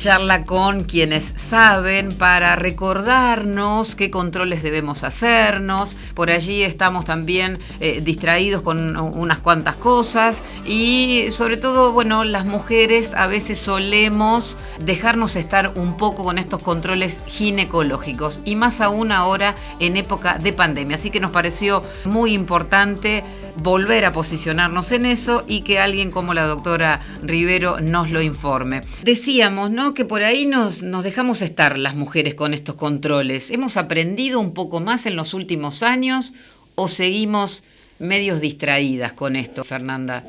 charla con quienes saben para recordarnos qué controles debemos hacernos. Por allí estamos también distraídos con unas cuantas cosas y sobre todo, bueno, las mujeres a veces solemos dejarnos estar un poco con estos controles ginecológicos y más aún ahora en época de pandemia. Así que nos pareció muy importante volver a posicionarnos en eso y que alguien como la doctora Rivero nos lo informe. Decíamos, ¿no?, que por ahí nos dejamos estar las mujeres con estos controles. ¿Hemos aprendido un poco más en los últimos años o seguimos medios distraídas con esto, Fernanda?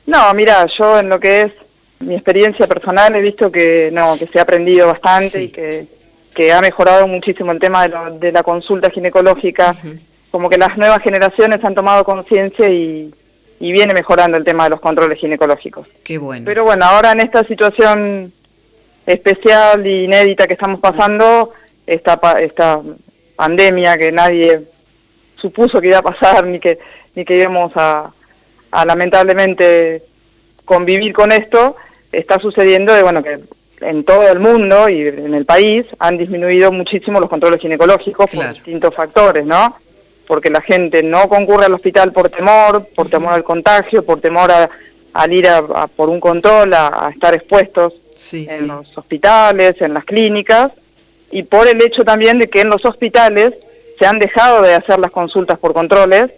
No, mira, yo en lo que es mi experiencia personal he visto que se ha aprendido bastante, sí, y que ha mejorado muchísimo el tema de la consulta ginecológica. Uh-huh. Como que las nuevas generaciones han tomado conciencia y viene mejorando el tema de los controles ginecológicos. Qué bueno. Pero bueno, ahora en esta situación especial e inédita que estamos pasando, esta pandemia que nadie supuso que iba a pasar, ni que íbamos a lamentablemente convivir con esto, está sucediendo que en todo el mundo y en el país han disminuido muchísimo los controles ginecológicos, claro, por distintos factores, ¿no? Porque la gente no concurre al hospital por temor al contagio, por temor al ir por un control, a estar expuestos en los hospitales, en las clínicas, y por el hecho también de que en los hospitales se han dejado de hacer las consultas por controles,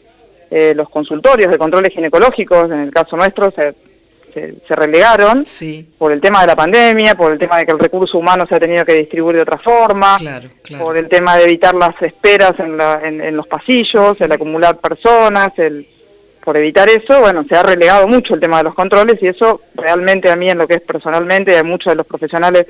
los consultorios de controles ginecológicos, en el caso nuestro, se relegaron, sí, por el tema de la pandemia, por el tema de que el recurso humano se ha tenido que distribuir de otra forma, claro. Por el tema de evitar las esperas en los pasillos, el acumular personas, por evitar eso, se ha relegado mucho el tema de los controles y eso realmente a mí, en lo que es personalmente, y a muchos de los profesionales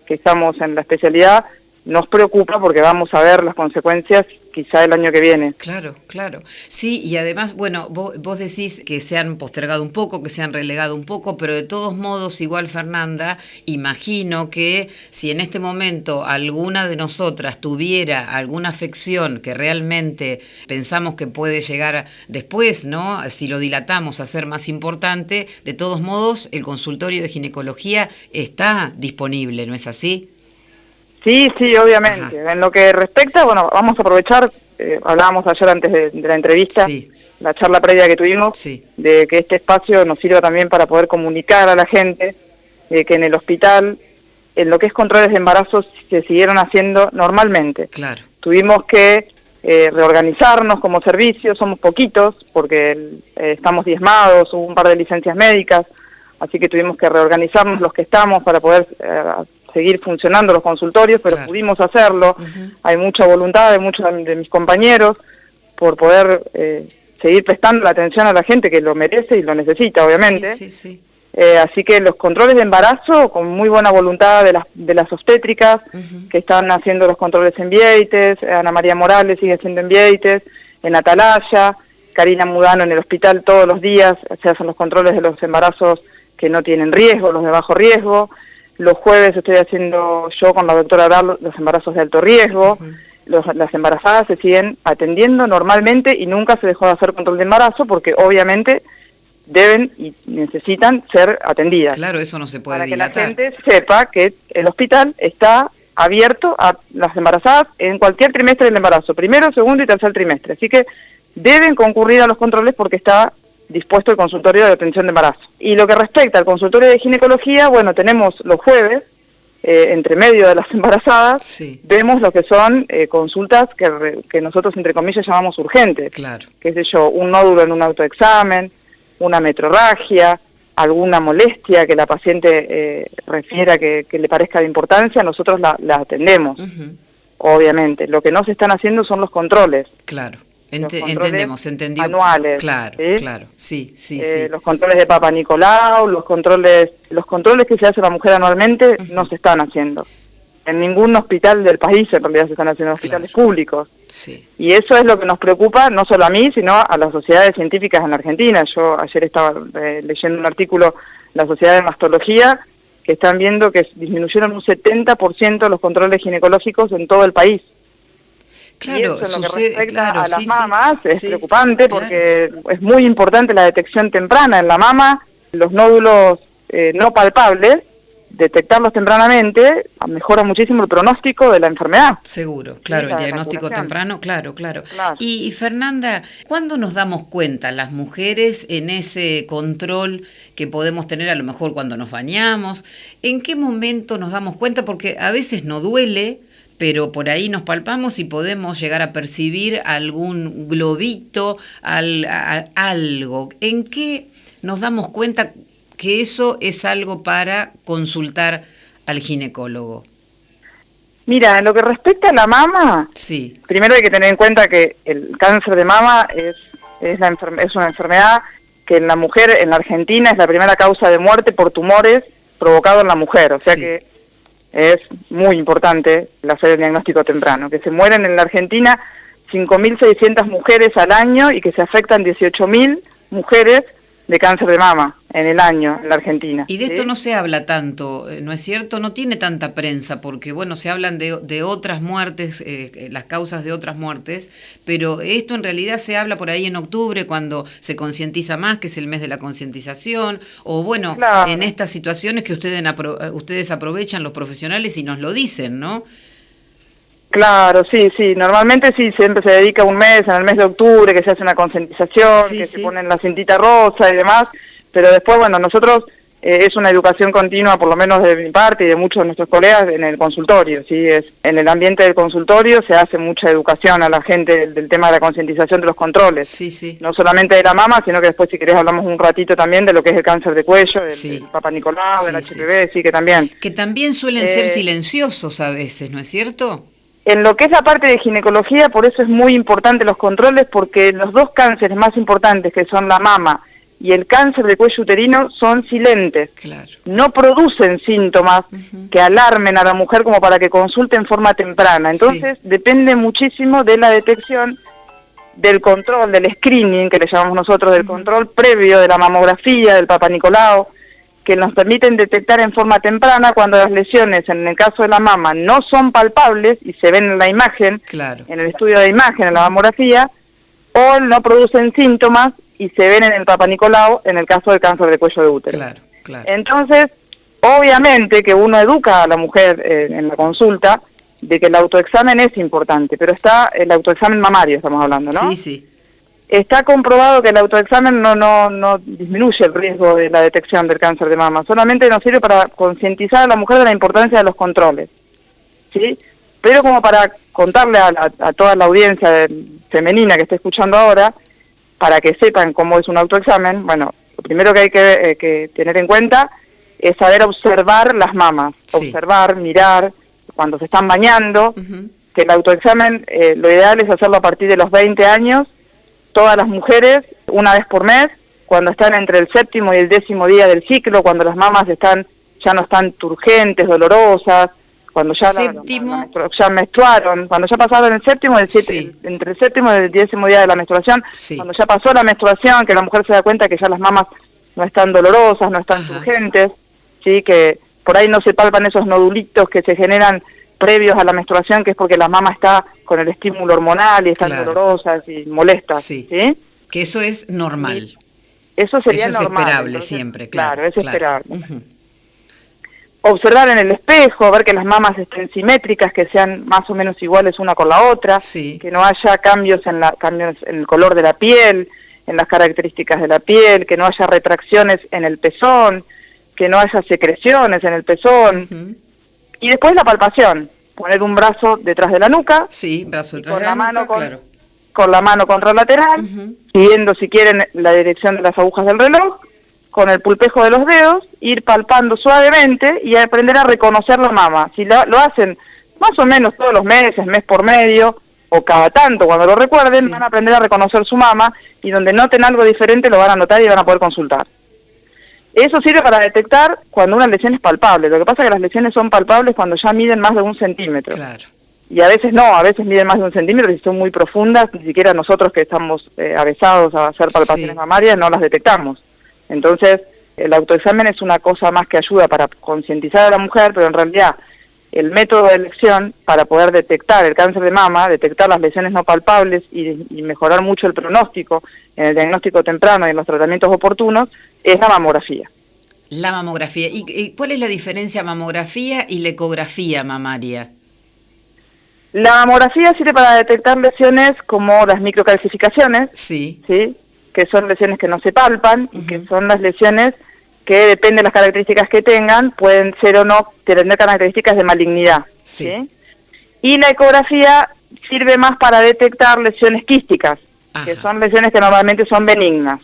que estamos en la especialidad, nos preocupa porque vamos a ver las consecuencias quizá el año que viene. Claro, claro. Sí, y además, vos decís que se han postergado un poco, que se han relegado un poco, pero de todos modos, igual, Fernanda, imagino que si en este momento alguna de nosotras tuviera alguna afección que realmente pensamos que puede llegar después, ¿no?, si lo dilatamos a ser más importante, de todos modos, el consultorio de ginecología está disponible, ¿no es así? Sí, obviamente. Ajá. En lo que respecta, vamos a aprovechar, hablábamos ayer antes de la entrevista, sí, la charla previa que tuvimos, sí, de que este espacio nos sirva también para poder comunicar a la gente que en el hospital, en lo que es controles de embarazo, se siguieron haciendo normalmente. Claro. Tuvimos que reorganizarnos como servicio, somos poquitos, porque estamos diezmados, hubo un par de licencias médicas, así que tuvimos que reorganizarnos los que estamos para poder seguir funcionando los consultorios, pero claro, pudimos hacerlo. Uh-huh. Hay mucha voluntad de muchos de mis compañeros por poder seguir prestando la atención a la gente que lo merece y lo necesita, obviamente. Sí. Así que los controles de embarazo, con muy buena voluntad de las obstétricas, uh-huh, que están haciendo los controles en Vieites, Ana María Morales sigue haciendo en Vieites, en Atalaya, Karina Mudano en el hospital todos los días se hacen los controles de los embarazos que no tienen riesgo, los de bajo riesgo. Los jueves estoy haciendo yo con la doctora Dar los embarazos de alto riesgo. Uh-huh. Las embarazadas se siguen atendiendo normalmente y nunca se dejó de hacer control de embarazo porque obviamente deben y necesitan ser atendidas. Claro, eso no se puede para dilatar. Que la gente sepa que el hospital está abierto a las embarazadas en cualquier trimestre del embarazo, primero, segundo y tercer trimestre. Así que deben concurrir a los controles porque está dispuesto el consultorio de atención de embarazo. Y lo que respecta al consultorio de ginecología, tenemos los jueves, entre medio de las embarazadas, sí, vemos lo que son consultas que nosotros, entre comillas, llamamos urgentes. Claro. Qué sé yo, un nódulo en un autoexamen, una metrorragia, alguna molestia que la paciente refiera que le parezca de importancia, nosotros la atendemos, uh-huh, obviamente. Lo que no se están haciendo son los controles. Claro. Entendemos. Anuales. Claro, ¿sí? Claro, sí. Los controles de Papa Nicolau, los controles que se hace la mujer anualmente, uh-huh, no se están haciendo. En ningún hospital del país en realidad se están haciendo, hospitales públicos. Sí. Y eso es lo que nos preocupa, no solo a mí, sino a las sociedades científicas en la Argentina. Yo ayer estaba leyendo un artículo, la Sociedad de Mastología, que están viendo que disminuyeron un 70% los controles ginecológicos en todo el país. Claro, y eso en lo que respecta a las mamas es preocupante porque es muy importante la detección temprana en la mama, los nódulos no palpables, detectarlos tempranamente mejora muchísimo el pronóstico de la enfermedad. Seguro, claro, Sí, el diagnóstico temprano, claro. Y Fernanda, ¿cuándo nos damos cuenta las mujeres en ese control que podemos tener a lo mejor cuando nos bañamos? ¿En qué momento nos damos cuenta? Porque a veces no duele, pero por ahí nos palpamos y podemos llegar a percibir algún globito, algo. ¿En qué nos damos cuenta que eso es algo para consultar al ginecólogo? Mira, en lo que respecta a la mama, sí, primero hay que tener en cuenta que el cáncer de mama es una enfermedad que en la mujer, en la Argentina, es la primera causa de muerte por tumores provocados en la mujer, o sea sí. que es muy importante hacer el diagnóstico temprano, que se mueren en la Argentina 5.600 mujeres al año y que se afectan 18.000 mujeres de cáncer de mama en el año en la Argentina. Y de esto no se habla tanto, ¿no es cierto? No tiene tanta prensa, porque bueno, se hablan de otras muertes, las causas de otras muertes, pero esto en realidad se habla por ahí en octubre, cuando se concientiza más, que es el mes de la concientización, o bueno, claro, en estas situaciones que ustedes aprovechan los profesionales y nos lo dicen, ¿no? Claro, sí, normalmente sí, siempre se dedica un mes, en el mes de octubre, que se hace una concientización, Sí, que sí. se ponen la cintita rosa y demás, pero después, bueno, nosotros es una educación continua, por lo menos de mi parte y de muchos de nuestros colegas, en el consultorio, ¿sí? En el ambiente del consultorio se hace mucha educación a la gente del tema de la concientización de los controles. Sí. No solamente de la mama, sino que después, si querés, hablamos un ratito también de lo que es el cáncer de cuello, del Papa Nicolau, del HPV, sí, que también. Que también suelen ser silenciosos a veces, ¿no es cierto? En lo que es la parte de ginecología, por eso es muy importante los controles, porque los dos cánceres más importantes, que son la mama y el cáncer de cuello uterino, son silentes. Claro. No producen síntomas que alarmen a la mujer como para que consulte en forma temprana. Entonces, depende muchísimo de la detección, del control, del screening, que le llamamos nosotros, del control previo de la mamografía, del Papa Nicolau, que nos permiten detectar en forma temprana cuando las lesiones, en el caso de la mama, no son palpables y se ven en la imagen, en el estudio de imagen, en la mamografía, o no producen síntomas y se ven en el Papa Nicolau en el caso del cáncer de cuello de útero. Claro. Entonces, obviamente que uno educa a la mujer en la consulta de que el autoexamen es importante, pero está el autoexamen mamario, estamos hablando, ¿no? Sí. Está comprobado que el autoexamen no disminuye el riesgo de la detección del cáncer de mama, solamente nos sirve para concientizar a la mujer de la importancia de los controles, ¿sí? Pero como para contarle a toda la audiencia femenina que esté escuchando ahora, para que sepan cómo es un autoexamen, bueno, lo primero que hay que tener en cuenta es saber observar las mamas, observar, mirar, cuando se están bañando, que el autoexamen, lo ideal es hacerlo a partir de los 20 años, todas las mujeres, una vez por mes, cuando están entre el 7º y el 10º día del ciclo, cuando las mamas ya no están turgentes, dolorosas, cuando ya ya menstruaron, cuando ya pasaron el 7º entre el 7º y el 10º día de la menstruación, cuando ya pasó la menstruación, que la mujer se da cuenta que ya las mamas no están dolorosas, no están turgentes, sí, que por ahí no se palpan esos nodulitos que se generan previos a la menstruación, que es porque la mama está con el estímulo hormonal y están dolorosas y molestas, ¿sí? Que eso es normal. Eso sería normal. Eso es esperable. Entonces, siempre, claro. Es esperable. Observar en el espejo, ver que las mamas estén simétricas, que sean más o menos iguales una con la otra, que no haya cambios en el color de la piel, en las características de la piel, que no haya retracciones en el pezón, que no haya secreciones en el pezón. Y después la palpación, poner un brazo detrás de la nuca, brazo detrás con la mano con la mano contralateral, siguiendo si quieren la dirección de las agujas del reloj, con el pulpejo de los dedos, ir palpando suavemente y aprender a reconocer la mama. Si lo hacen más o menos todos los meses, mes por medio, o cada tanto cuando lo recuerden, van a aprender a reconocer su mama, y donde noten algo diferente lo van a notar y van a poder consultar. Eso sirve para detectar cuando una lesión es palpable. Lo que pasa es que las lesiones son palpables cuando ya miden más de 1 centímetro. Y a veces no, a veces miden más de 1 centímetro y son muy profundas, ni siquiera nosotros que estamos avesados a hacer palpaciones mamarias no las detectamos. Entonces, el autoexamen es una cosa más que ayuda para concientizar a la mujer, pero en realidad el método de elección para poder detectar el cáncer de mama, detectar las lesiones no palpables y mejorar mucho el pronóstico en el diagnóstico temprano y en los tratamientos oportunos, es la mamografía. La mamografía. ¿Y cuál es la diferencia mamografía y la ecografía mamaria? La mamografía sirve para detectar lesiones como las microcalcificaciones, Sí. ¿sí? Que son lesiones que no se palpan, y que son las lesiones que, depende de las características que tengan, pueden ser o no tener características de malignidad. Sí. ¿Sí? Y la ecografía sirve más para detectar lesiones quísticas, que Ajá. son lesiones que normalmente son benignas.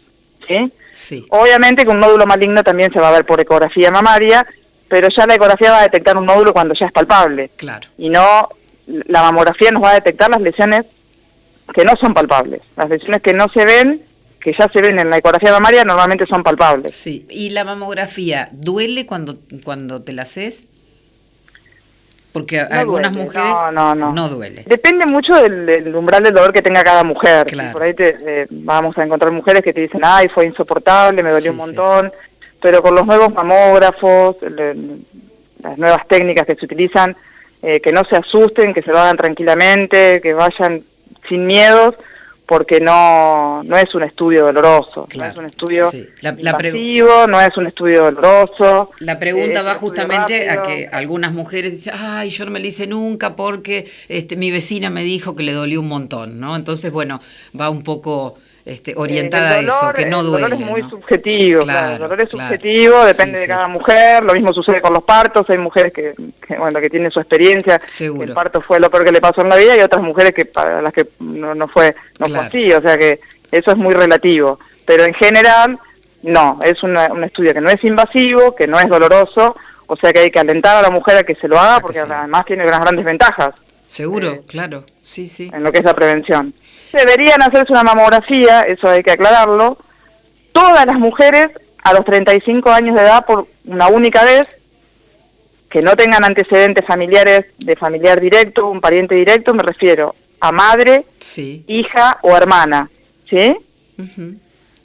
¿Sí? Sí. Obviamente que un nódulo maligno también se va a ver por ecografía mamaria, pero ya la ecografía va a detectar un nódulo cuando ya es palpable. Claro. Y no, la mamografía nos va a detectar las lesiones que no son palpables. Las lesiones que no se ven, que ya se ven en la ecografía mamaria, normalmente son palpables. Sí. ¿Y la mamografía duele cuando te la haces? Porque No algunas duele, mujeres no duele. Depende mucho del umbral del dolor que tenga cada mujer. Claro. Por ahí vamos a encontrar mujeres que te dicen, ay, fue insoportable, me dolió Sí, un montón. Pero con los nuevos mamógrafos, las nuevas técnicas que se utilizan, que no se asusten, que se lo hagan tranquilamente, que vayan sin miedos, porque no es un estudio doloroso, Claro, no es un estudio sí. invasivo, no es un estudio doloroso. La pregunta va es un estudio justamente a rápido. que algunas mujeres dicen, ay, yo no me la hice nunca porque mi vecina me dijo que le dolió un montón, ¿no? Entonces, bueno, va un poco orientada a eso, que no duele. El dolor es muy ¿no? subjetivo, Claro, claro, el dolor es claro. subjetivo, depende Sí, de sí. cada mujer, lo mismo sucede con los partos, hay mujeres que tienen su experiencia, Seguro. que el parto fue lo peor que le pasó en la vida, y otras mujeres que para las que no fue Claro. así, o sea que eso es muy relativo, pero en general no, es un estudio que no es invasivo, que no es doloroso, o sea que hay que alentar a la mujer a que se lo haga, A que porque se lo haga. además tiene unas grandes ventajas Seguro, claro, sí, sí. en lo que es la prevención. Deberían hacerse una mamografía, eso hay que aclararlo, todas las mujeres a los 35 años de edad por una única vez, que no tengan antecedentes familiares de familiar directo, un pariente directo, me refiero a madre, Sí. hija o hermana, ¿sí? Ujú.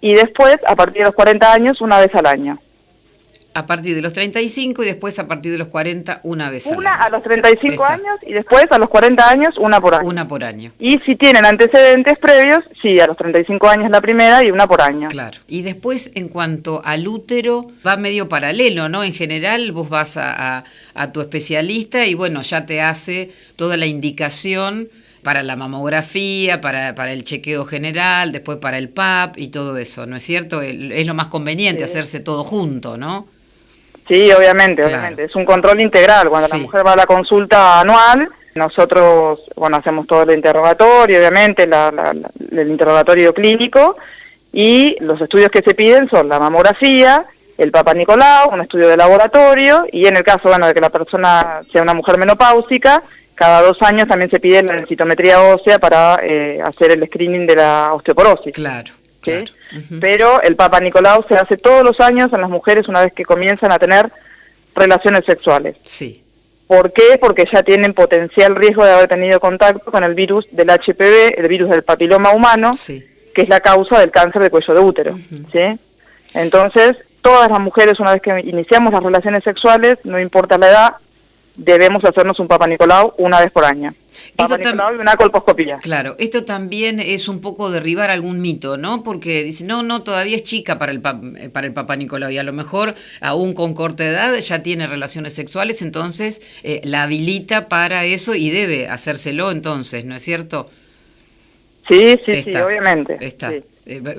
Y después, a partir de los 40 años, una vez al año. A partir de los 35 y después a partir de los 40 una vez al Una año. a los 35 Está. años y después a los 40 años una por año. Una por año. Y si tienen antecedentes previos, sí, a los 35 años la primera y una por año. Claro. Y después, en cuanto al útero, va medio paralelo, ¿no? En general, vos vas a tu especialista y, bueno, ya te hace toda la indicación para la mamografía, para el chequeo general, después para el PAP y todo eso, ¿no es cierto? Es lo más conveniente, Sí. hacerse todo junto, ¿no? Sí, obviamente, Claro. obviamente. Es un control integral. Cuando Sí. la mujer va a la consulta anual, nosotros, hacemos todo el interrogatorio, obviamente, el interrogatorio clínico, y los estudios que se piden son la mamografía, el Papa Nicolau, un estudio de laboratorio, y en el caso, de que la persona sea una mujer menopáusica, cada 2 años también se pide la densitometría ósea para hacer el screening de la osteoporosis. Claro, ¿sí? claro. Ujú. Pero el Papa Nicolau se hace todos los años en las mujeres una vez que comienzan a tener relaciones sexuales. Sí, ¿Por qué? Porque ya tienen potencial riesgo de haber tenido contacto con el virus del HPV, el virus del papiloma humano, sí. que es la causa del cáncer de cuello de útero. Ujú. ¿Sí? Entonces, todas las mujeres, una vez que iniciamos las relaciones sexuales, no importa la edad, debemos hacernos un Papa Nicolau una vez por año. Papa Nicolau y una colposcopía. Claro, esto también es un poco derribar algún mito, ¿no? Porque dicen, no, todavía es chica para el Papa Nicolau y a lo mejor aún con corta edad ya tiene relaciones sexuales, entonces la habilita para eso y debe hacérselo entonces, ¿no es cierto? Sí, obviamente. Está. Sí.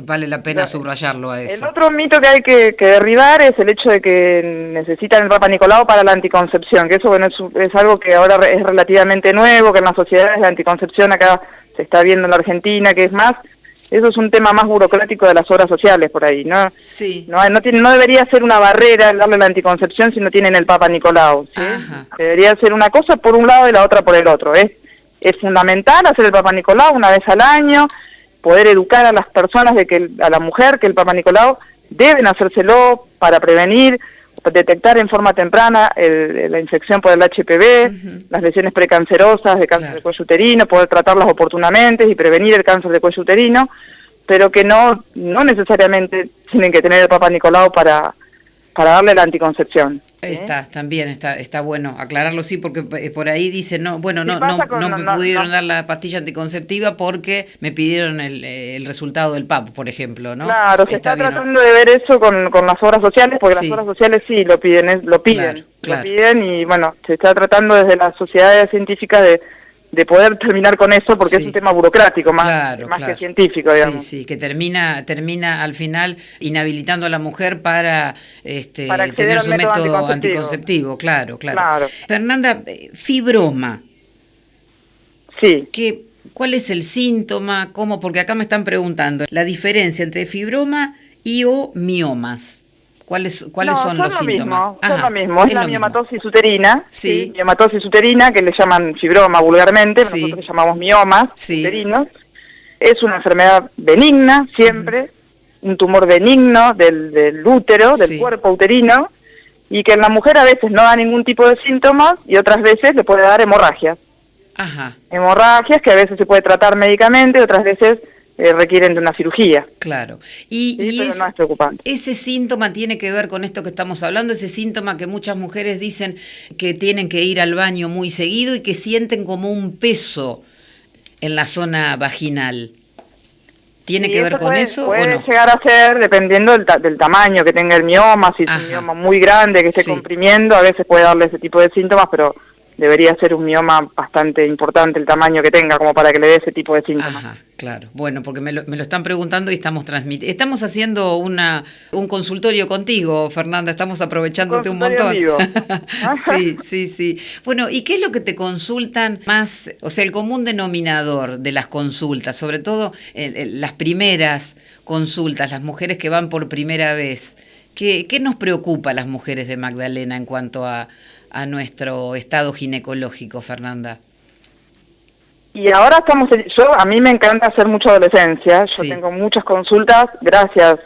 Vale la pena subrayarlo a eso. El otro mito que hay que derribar es el hecho de que necesitan el Papa Nicolau para la anticoncepción, que eso es algo que ahora es relativamente nuevo, que en las sociedades de anticoncepción acá se está viendo en la Argentina, que es más, eso es un tema más burocrático de las obras sociales por ahí, ¿no? Sí. No debería ser una barrera el darle la anticoncepción si no tienen el Papa Nicolau, ¿sí? Ajá. Debería ser una cosa por un lado y la otra por el otro. Es fundamental hacer el Papa Nicolau una vez al año, poder educar a las personas a la mujer que el Papa Nicolau deben hacérselo para prevenir, detectar en forma temprana la infección por el HPV, las lesiones precancerosas de cáncer de cuello uterino, poder tratarlas oportunamente y prevenir el cáncer de cuello uterino, pero que no necesariamente tienen que tener el Papa Nicolau para darle la anticoncepción. También está bueno aclararlo, sí, porque por ahí dice, no, bueno, no me pudieron dar la pastilla anticonceptiva porque me pidieron el resultado del PAP, por ejemplo, ¿no? Claro, se está tratando de ver eso con las obras sociales, porque las obras sociales sí lo piden, lo piden y bueno, se está tratando desde las sociedades científicas de poder terminar con eso, porque es un tema burocrático más que científico, digamos. Sí, que termina al final inhabilitando a la mujer para tener su método anticonceptivo. Claro. Fernanda, fibroma. Sí. ¿Cuál es el síntoma? ¿Cómo? Porque acá me están preguntando la diferencia entre fibroma y o miomas. ¿Cuáles son los síntomas? Son lo mismo, es la miomatosis uterina, miomatosis uterina, que le llaman fibroma vulgarmente, nosotros le llamamos miomas uterinos. Es una enfermedad benigna, siempre, un tumor benigno del útero, del cuerpo uterino, y que en la mujer a veces no da ningún tipo de síntomas y otras veces le puede dar hemorragias. Hemorragias que a veces se puede tratar médicamente, otras veces requieren de una cirugía. Claro. Pero no es preocupante. ¿Ese síntoma tiene que ver con esto que estamos hablando? Ese síntoma que muchas mujeres dicen que tienen que ir al baño muy seguido y que sienten como un peso en la zona vaginal. ¿Tiene que ver con eso o no? Puede llegar a ser, dependiendo del tamaño que tenga el mioma, si es un mioma muy grande que esté comprimiendo, a veces puede darle ese tipo de síntomas, pero debería ser un mioma bastante importante el tamaño que tenga como para que le dé ese tipo de síntomas. Claro. Bueno, porque me lo están preguntando y estamos transmitiendo. Estamos haciendo un consultorio contigo, Fernanda, estamos aprovechándote un montón. Sí. Bueno, ¿y qué es lo que te consultan más? O sea, el común denominador de las consultas, sobre todo las primeras consultas, las mujeres que van por primera vez. ¿Qué nos preocupa a las mujeres de Magdalena en cuanto a nuestro estado ginecológico, Fernanda? Y ahora a mí me encanta hacer mucha adolescencia, yo tengo muchas consultas, gracias,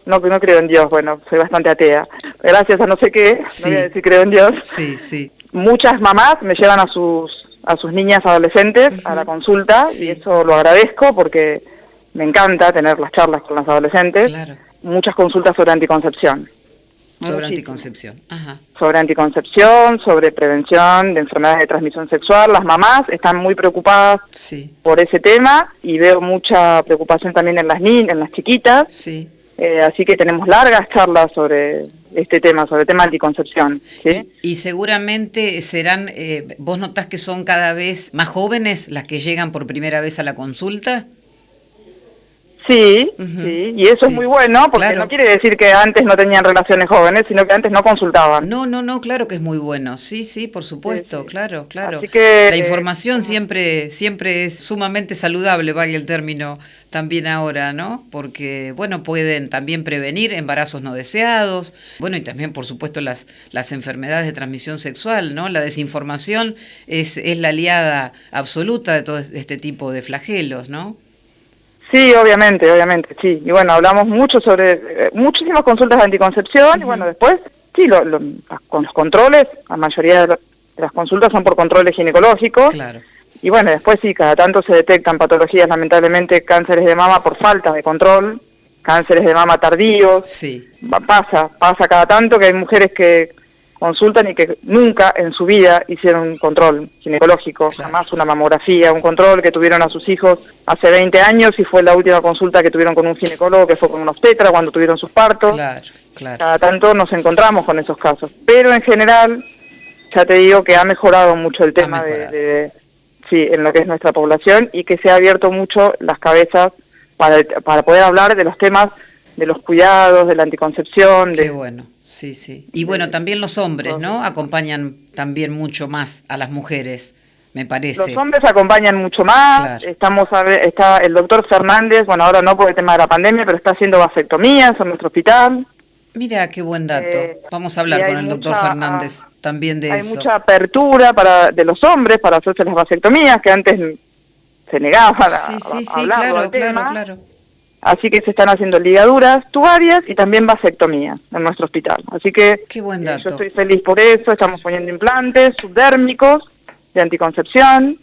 no creo en Dios, bueno, soy bastante atea, gracias a no sé qué, no voy a decir creo en Dios. Muchas mamás me llevan a sus niñas adolescentes a la consulta y eso lo agradezco porque me encanta tener las charlas con las adolescentes. Muchas consultas sobre anticoncepción. Sobre anticoncepción. Sobre anticoncepción, sobre prevención de enfermedades de transmisión sexual. Las mamás están muy preocupadas por ese tema y veo mucha preocupación también en las chiquitas. Así que tenemos largas charlas sobre este tema, sobre el tema de anticoncepción. Y seguramente serán, ¿vos notás que son cada vez más jóvenes las que llegan por primera vez a la consulta? Sí, y eso es muy bueno, porque no quiere decir que antes no tenían relaciones jóvenes, sino que antes no consultaban. No, claro que es muy bueno, sí, por supuesto, claro. Así que, la información siempre es sumamente saludable, vale el término también ahora, ¿no? Porque, bueno, pueden también prevenir embarazos no deseados, bueno, y también, por supuesto, las enfermedades de transmisión sexual, ¿no? La desinformación es la aliada absoluta de todo este tipo de flagelos, ¿no? Sí, obviamente, sí. Y bueno, hablamos mucho sobre muchísimas consultas de anticoncepción y bueno, después, con los controles, la mayoría de las consultas son por controles ginecológicos. Y bueno, después cada tanto se detectan patologías, lamentablemente, cánceres de mama por falta de control, cánceres de mama tardíos. Pasa cada tanto que hay mujeres que consultan y que nunca en su vida hicieron un control ginecológico, jamás una mamografía, un control que tuvieron a sus hijos hace 20 años y fue la última consulta que tuvieron con un ginecólogo, que fue con un obstetra cuando tuvieron sus partos. Cada tanto nos encontramos con esos casos, pero en general ya te digo que ha mejorado mucho el tema en lo que es nuestra población y que se ha abierto mucho las cabezas para poder hablar de los temas de los cuidados, de la anticoncepción. Qué bueno, sí. Y bueno, también los hombres, ¿no? Acompañan también mucho más a las mujeres, me parece. Los hombres acompañan mucho más. Está el doctor Fernández, bueno, ahora no por el tema de la pandemia, pero está haciendo vasectomías en nuestro hospital. Mira, qué buen dato. Vamos a hablar con el doctor Fernández también de eso. Hay mucha apertura de los hombres para hacerse las vasectomías, que antes se negaban a hablar del tema. Claro. Así que se están haciendo ligaduras tubarias y también vasectomías en nuestro hospital. Así que qué buen dato. Yo estoy feliz por eso. Estamos poniendo implantes subdérmicos de anticoncepción.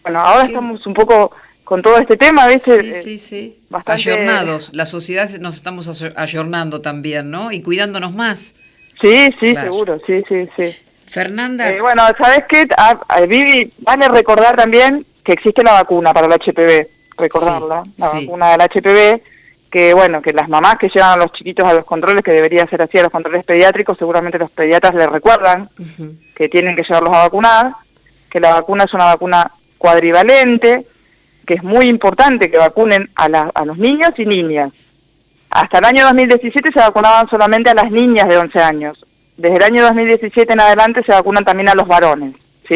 Bueno, ahora estamos un poco con todo este tema, ¿viste? Sí. Bastante ayornados. La sociedad nos estamos ayornando también, ¿no? Y cuidándonos más. Sí, sí, Claro. seguro, sí, sí, sí. Fernanda, Bueno, ¿sabes qué? Vivi, vale recordar también que existe la vacuna para el HPV, sí, recordarla, la sí, vacuna del HPV, que bueno, que las mamás que llevan a los chiquitos a los controles, que debería ser así, a los controles pediátricos, seguramente los pediatras les recuerdan ujú, que tienen que llevarlos a vacunar, que la vacuna es una vacuna cuadrivalente, que es muy importante que vacunen a los niños y niñas. Hasta el año 2017 se vacunaban solamente a las niñas de 11 años. Desde el año 2017 en adelante se vacunan también a los varones, ¿sí?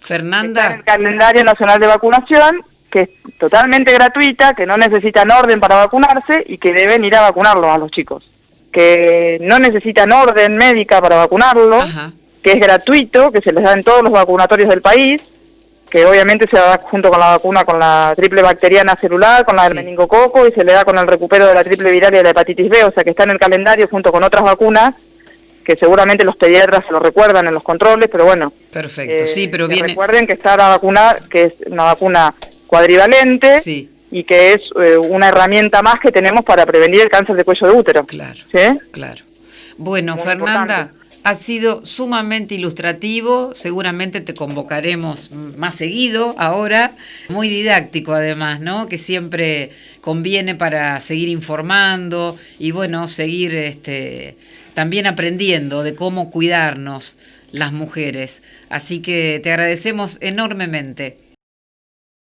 Está en el Fernanda, calendario nacional de vacunación, que es totalmente gratuita, que no necesitan orden para vacunarse y que deben ir a vacunarlos a los chicos. Que no necesitan orden médica para vacunarlos, ajá, que es gratuito, que se les da en todos los vacunatorios del país, que obviamente se da junto con la vacuna con la triple bacteriana celular, con la del sí, meningococo, y se le da con el recupero de la triple viral y de la hepatitis B, o sea que está en el calendario junto con otras vacunas, que seguramente los pediatras se lo recuerdan en los controles, pero bueno, perfecto, sí, pero que viene, recuerden que está la vacuna, que es una vacuna cuadrivalente, sí, y que es una herramienta más que tenemos para prevenir el cáncer de cuello de útero. claro, ¿Sí? claro. Bueno, Muy Fernanda, importante. ha sido sumamente ilustrativo, seguramente te convocaremos más seguido ahora, muy didáctico además, ¿no? Que siempre conviene para seguir informando y bueno, seguir también aprendiendo de cómo cuidarnos las mujeres. Así que te agradecemos enormemente.